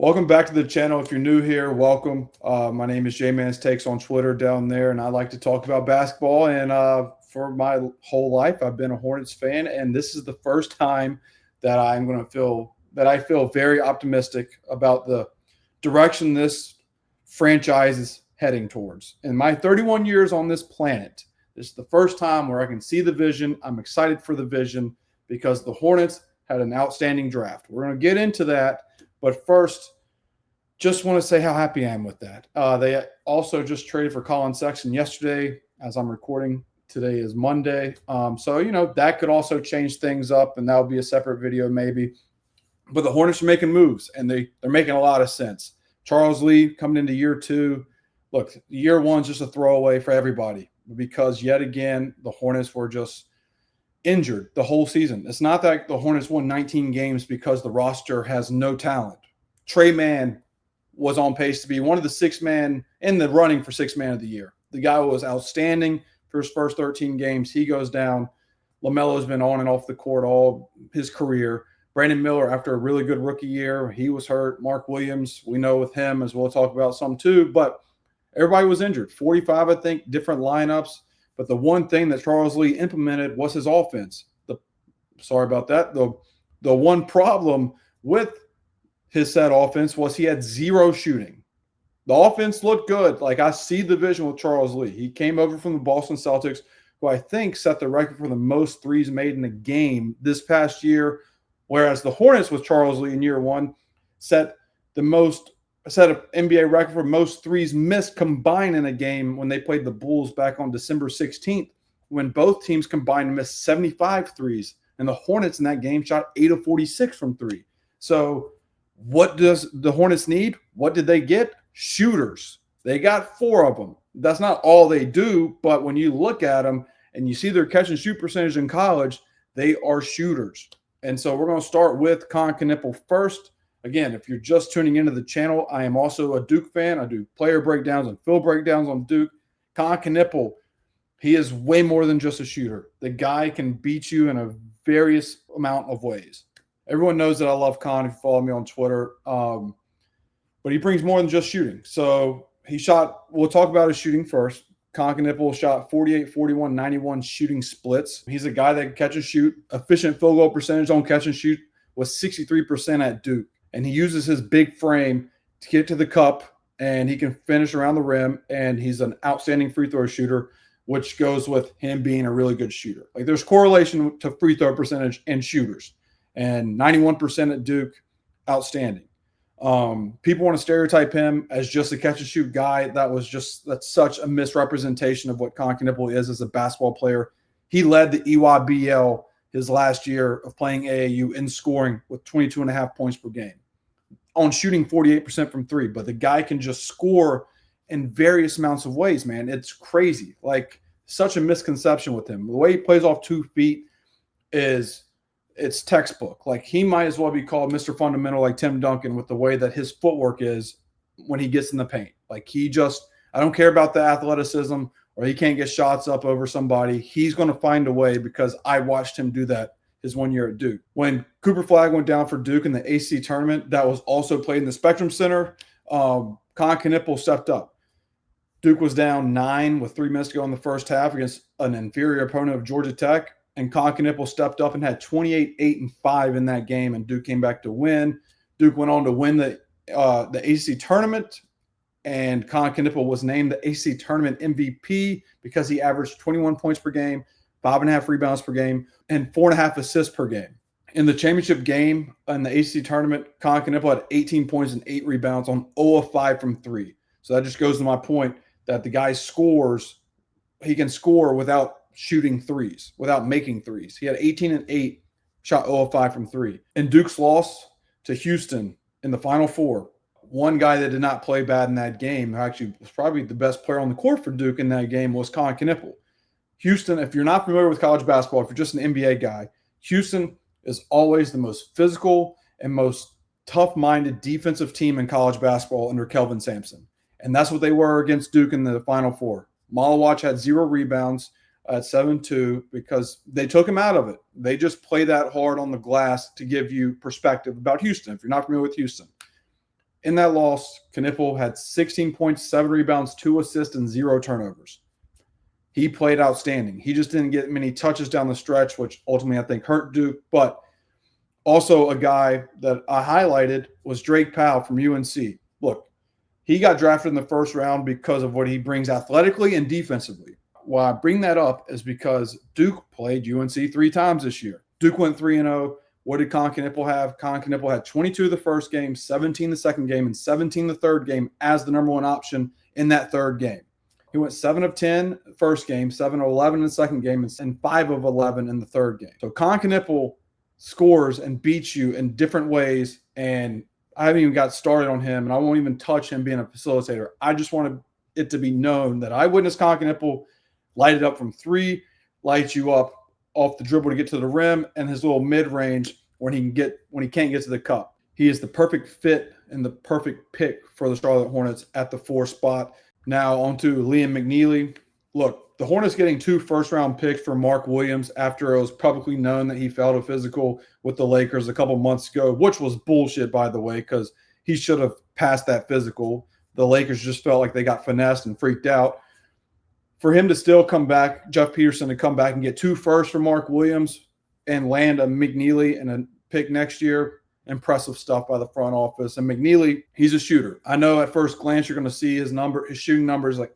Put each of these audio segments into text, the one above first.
Welcome back to the channel. If you're new here, welcome. My name is J-Man's Takes on Twitter down there, and I like to talk about basketball. And for my whole life, I've been a Hornets fan, and this is the first time that I feel very optimistic about the direction this franchise is heading towards. In my 31 years on this planet, this is the first time where I can see the vision. I'm excited for the vision because the Hornets had an outstanding draft. We're going to get into that. But first, just want to say how happy I am with that. They also just traded for Colin Sexton yesterday. As I'm recording, today is Monday. So that could also change things up, and that'll be a separate video maybe. But the Hornets are making moves, and they're making a lot of sense. Charles Lee coming into year two. Look, year one's just a throwaway for everybody because yet again, the Hornets were just injured the whole season. It's not that the Hornets won 19 games because the roster has no talent. Trey Mann was on pace to be one of the six man in the running for six man of the year. The guy was outstanding for his first 13 games. He goes down. LaMelo's been on and off the court all his career. Brandon Miller, after a really good rookie year, he was hurt. Mark Williams, we know with him, as we'll talk about some too, but everybody was injured. 45, I think, different lineups. But the one thing that Charles Lee implemented was his offense. Sorry about that. The one problem with his set offense was he had zero shooting. The offense looked good. Like, I see the vision with Charles Lee. He came over from the Boston Celtics, who I think set the record for the most threes made in a game this past year, whereas the Hornets with Charles Lee in year one set an NBA record for most threes missed combined in a game when they played the Bulls back on December 16th, when both teams combined to miss 75 threes. And the Hornets in that game shot 8 of 46 from three. So what does the Hornets need? What did they get? Shooters. They got 4 of them. That's not all they do, but when you look at them and you see their catch and shoot percentage in college, they are shooters. And so we're going to start with Kon Knueppel first. Again, if you're just tuning into the channel, I am also a Duke fan. I do player breakdowns and film breakdowns on Duke. Kon Knueppel, he is way more than just a shooter. The guy can beat you in a various amount of ways. Everyone knows that I love Kon if you follow me on Twitter. But he brings more than just shooting. So we'll talk about his shooting first. Kon Knueppel shot 48, 41, 91 shooting splits. He's a guy that can catch and shoot. Efficient field goal percentage on catch and shoot was 63% at Duke. And he uses his big frame to get to the cup, and he can finish around the rim, and he's an outstanding free throw shooter, which goes with him being a really good shooter. Like, there's correlation to free throw percentage and shooters. And 91% at Duke, outstanding. People want to stereotype him as just a catch-and-shoot guy. That's such a misrepresentation of what Kon Knueppel is as a basketball player. He led the EYBL his last year of playing AAU in scoring with 22.5 points per game on shooting 48% from three. But the guy can just score in various amounts of ways, man. It's crazy. Like, such a misconception with him. The way he plays off 2 feet it's textbook. Like, he might as well be called Mr. Fundamental, like Tim Duncan, with the way that his footwork is when he gets in the paint. Like, I don't care about the athleticism or he can't get shots up over somebody. He's going to find a way because I watched him do that his 1 year at Duke. When Cooper Flagg went down for Duke in the AC tournament, that was also played in the Spectrum Center, Kon Knueppel stepped up. Duke was down 9 with 3 minutes to go in the first half against an inferior opponent of Georgia Tech. And Kon Knueppel stepped up and had 28, 8, and 5 in that game, and Duke came back to win. Duke went on to win the AC tournament, and Kon Knueppel was named the AC tournament MVP because he averaged 21 points per game, 5.5 rebounds per game, and 4.5 assists per game. In the championship game in the AC tournament, Kon Knueppel had 18 points and 8 rebounds on 0 of 5 from 3. So that just goes to my point that the guy scores. He can score without shooting threes, without making threes. He had 18 and 8, shot 0 of 5 from 3. In Duke's loss to Houston in the Final Four, one guy that did not play bad in that game, who actually was probably the best player on the court for Duke in that game, was Kon Knueppel. Houston, if you're not familiar with college basketball, if you're just an NBA guy, Houston is always the most physical and most tough-minded defensive team in college basketball under Kelvin Sampson. And that's what they were against Duke in the Final Four. Malawach had 0 rebounds at 7-2 because they took him out of it. They just play that hard on the glass to give you perspective about Houston, if you're not familiar with Houston. In that loss, Knueppel had 16 points, 7 rebounds, 2 assists, and 0 turnovers. He played outstanding. He just didn't get many touches down the stretch, which ultimately I think hurt Duke. But also a guy that I highlighted was Drake Powell from UNC. Look, he got drafted in the first round because of what he brings athletically and defensively. Why I bring that up is because Duke played UNC 3 times this year. Duke went 3-0. What did Kon Knueppel have? Kon Knueppel had 22 the first game, 17 the second game, and 17 the third game as the number 1 option in that third game. He went 7 of 10 first game, 7 of 11 in the second game, and 5 of 11 in the third game. So Kon Knueppel scores and beats you in different ways, and I haven't even got started on him, and I won't even touch him being a facilitator. I just wanted it to be known that I witnessed Kon Knueppel light it up from 3, light you up off the dribble to get to the rim, and his little mid-range when he can't get to the cup. He is the perfect fit and the perfect pick for the Charlotte Hornets at the 4 spot. Now on to Liam McNeely. Look, the Hornets getting 2 first-round picks for Mark Williams after it was publicly known that he failed a physical with the Lakers a couple months ago, which was bullshit, by the way, because he should have passed that physical. The Lakers just felt like they got finessed and freaked out. For him to still come back, Jeff Peterson to come back and get 2 firsts for Mark Williams and land a McNeely and a pick next year, impressive stuff by the front office. And McNeely, he's a shooter. I know at first glance you're going to see his shooting numbers like,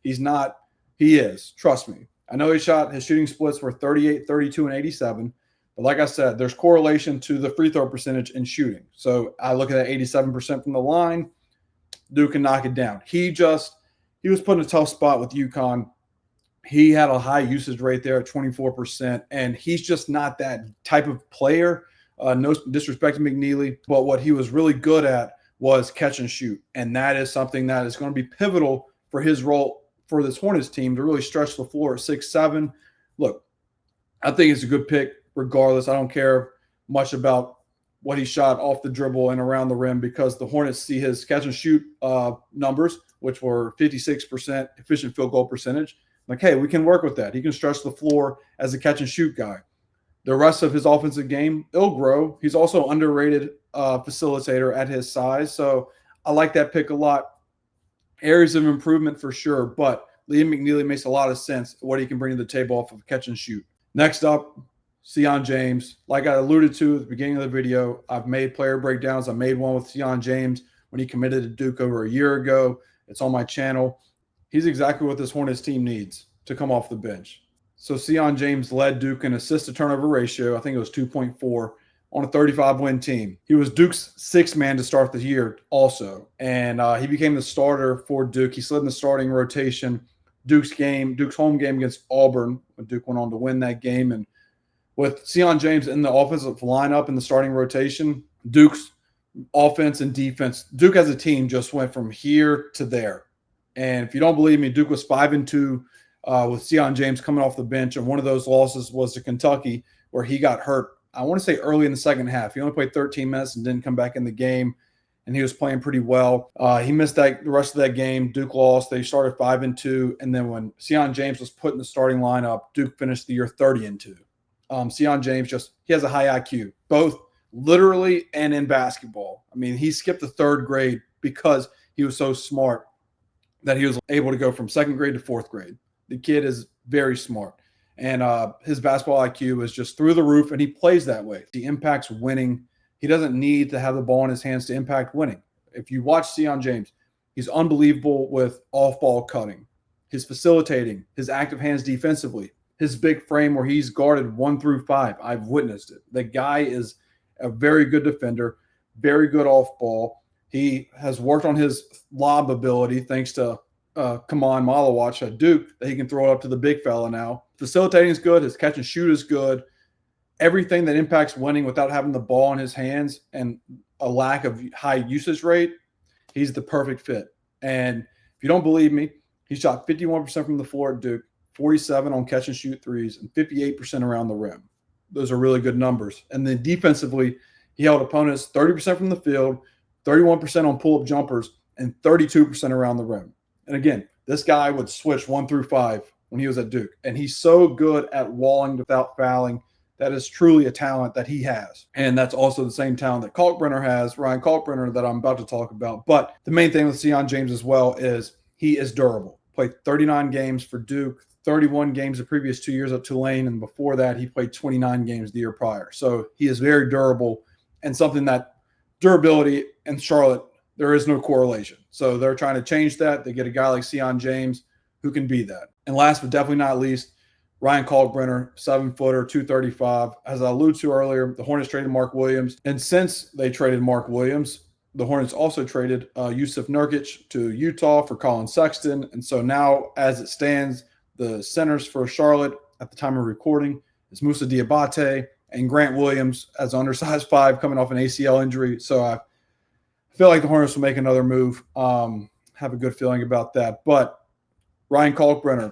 he's not. He is. Trust me. I know his shooting splits were 38, 32, and 87. But like I said, there's correlation to the free throw percentage in shooting. So I look at that 87% from the line. Duke can knock it down. He was put in a tough spot with UConn. He had a high usage rate there at 24%, and he's just not that type of player. No disrespect to McNeely, but what he was really good at was catch and shoot, and that is something that is going to be pivotal for his role for this Hornets team to really stretch the floor at 6'7". Look, I think it's a good pick regardless. I don't care much about what he shot off the dribble and around the rim because the Hornets see his catch and shoot numbers, which were 56% efficient field goal percentage. Like, hey, we can work with that. He can stretch the floor as a catch and shoot guy. The rest of his offensive game, it'll grow. He's also underrated facilitator at his size. So I like that pick a lot. Areas of improvement for sure, but Liam McNeely makes a lot of sense what he can bring to the table off of catch and shoot. Next up, Sion James. Like I alluded to at the beginning of the video, I've made player breakdowns. I made one with Sion James when he committed to Duke over a year ago. It's on my channel. He's exactly what this Hornets team needs to come off the bench. So Sion James led Duke in assist-to-turnover ratio. I think it was 2.4 on a 35-win team. He was Duke's 6th man to start the year also, and he became the starter for Duke. He slid in the starting rotation. Duke's home game against Auburn, when Duke went on to win that game. And with Sion James in the offensive lineup in the starting rotation, Duke's offense and defense, Duke as a team just went from here to there. And if you don't believe me, Duke was 5-2 with Sion James coming off the bench. And one of those losses was to Kentucky, where he got hurt, I want to say early in the second half. He only played 13 minutes and didn't come back in the game. And he was playing pretty well. He missed the rest of that game. Duke lost. They started 5-2. And then when Sion James was put in the starting lineup, Duke finished the year 30-2. Sion James he has a high IQ, both literally and in basketball. I mean, he skipped the 3rd grade because he was so smart that he was able to go from 2nd grade to 4th grade. The kid is very smart, and his basketball IQ is just through the roof, and he plays that way. He impacts winning. He doesn't need to have the ball in his hands to impact winning. If you watch Sion James, he's unbelievable with off-ball cutting, his facilitating, his active hands defensively, his big frame where he's guarded 1 through 5. I've witnessed it. The guy is a very good defender, very good off-ball. He has worked on his lob ability thanks to Kamon Malawach at Duke, that he can throw it up to the big fella now. Facilitating is good. His catch and shoot is good. Everything that impacts winning without having the ball in his hands and a lack of high usage rate, he's the perfect fit. And if you don't believe me, he shot 51% from the floor at Duke, 47 on catch and shoot threes, and 58% around the rim. Those are really good numbers. And then defensively, he held opponents 30% from the field, 31% on pull-up jumpers, and 32% around the rim. And again, this guy would switch 1 through 5 when he was at Duke. And he's so good at walling without fouling that is truly a talent that he has. And that's also the same talent that Kalkbrenner has, Ryan Kalkbrenner, that I'm about to talk about. But the main thing with Sion James as well is he is durable. Played 39 games for Duke, 31 games the previous 2 years at Tulane, and before that he played 29 games the year prior. So he is very durable, and something that durability in Charlotte, there is no correlation. So they're trying to change that. They get a guy like Sion James who can be that. And last but definitely not least, Ryan Kalkbrenner, 7-footer, 235. As I alluded to earlier, the Hornets traded Mark Williams. And since they traded Mark Williams, the Hornets also traded Jusuf Nurkic to Utah for Colin Sexton. And so now, as it stands, the centers for Charlotte at the time of recording is Moussa Diabate and Grant Williams as undersized 5 coming off an ACL injury. So I feel like the Hornets will make another move. Have a good feeling about that. But Ryan Kalkbrenner,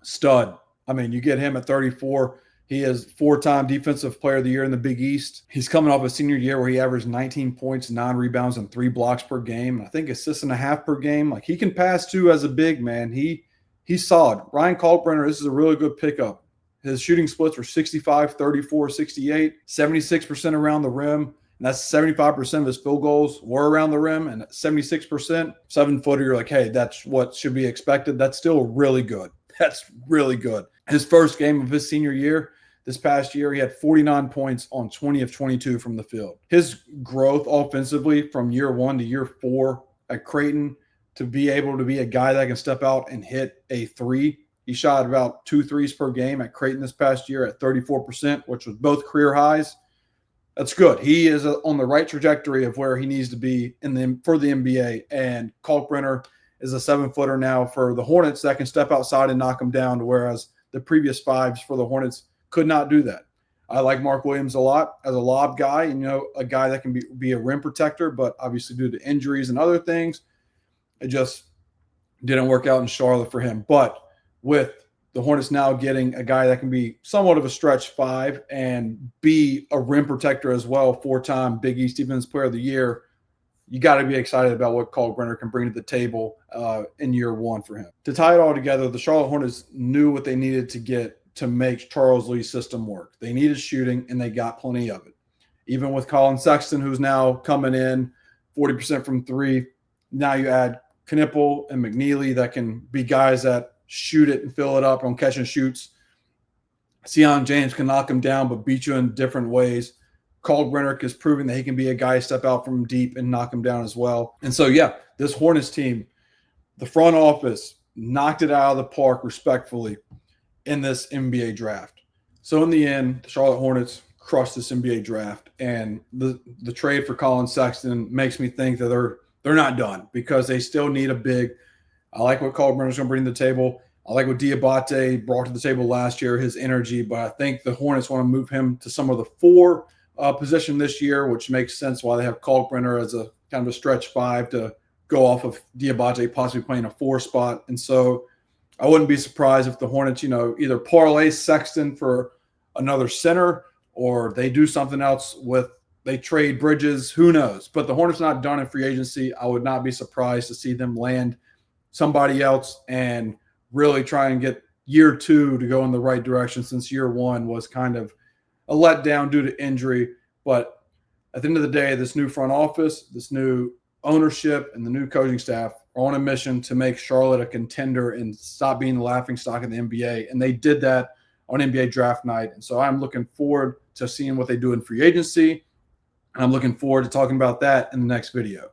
stud. I mean, you get him at 34. He is 4-time Defensive Player of the Year in the Big East. He's coming off a senior year where he averaged 19 points, 9 rebounds, and 3 blocks per game. I think assists and a half per game. Like, he can pass too as a big man. He's solid. Ryan Kalkbrenner, this is a really good pickup. His shooting splits were 65, 34, 68, 76% around the rim. And that's 75% of his field goals were around the rim, and 76%, 7-footer, you're like, hey, that's what should be expected. That's still really good. That's really good. His first game of his senior year, this past year, he had 49 points on 20 of 22 from the field. His growth offensively from year 1 to year 4 at Creighton, to be able to be a guy that can step out and hit a 3. He shot about 2 threes per game at Creighton this past year at 34%, which was both career highs. That's good. He is on the right trajectory of where he needs to be for the NBA. And Kalkbrenner is a 7-footer now for the Hornets that can step outside and knock them down, whereas the previous 5s for the Hornets could not do that. I like Mark Williams a lot as a lob guy, and, a guy that can be a rim protector, but obviously due to injuries and other things, it just didn't work out in Charlotte for him. But with the Hornets now getting a guy that can be somewhat of a stretch 5 and be a rim protector as well, 4-time Big East Defensive Player of the Year, you got to be excited about what Kalkbrenner can bring to the table in year 1 for him. To tie it all together, the Charlotte Hornets knew what they needed to get to make Charles Lee's system work. They needed shooting, and they got plenty of it. Even with Colin Sexton, who's now coming in 40% from 3, now you add Knueppel and McNeely that can be guys that shoot it and fill it up on catch and shoots. Sion James can knock him down but beat you in different ways. Kalkbrenner is proving that he can be a guy step out from deep and knock him down as well. And so, yeah, this Hornets team, the front office knocked it out of the park respectfully in this NBA draft. So in the end, the Charlotte Hornets crushed this NBA draft, and the trade for Colin Sexton makes me think that they're not done, because they still need a big. I like what Kalkbrenner's going to bring to the table. I like what Diabate brought to the table last year, his energy, but I think the Hornets want to move him to some of the 4 position this year, which makes sense why they have Kalkbrenner as a kind of a stretch 5 to go off of Diabate possibly playing a 4 spot. And so I wouldn't be surprised if the Hornets, either parlay Sexton for another center, or they do something else they trade Bridges, who knows. But the Hornets not done in free agency. I would not be surprised to see them land somebody else and really try and get year 2 to go in the right direction, since year 1 was kind of a letdown due to injury. But at the end of the day, this new front office, this new ownership, and the new coaching staff are on a mission to make Charlotte a contender and stop being the laughingstock in the NBA. And they did that on NBA draft night. And so I'm looking forward to seeing what they do in free agency. And I'm looking forward to talking about that in the next video.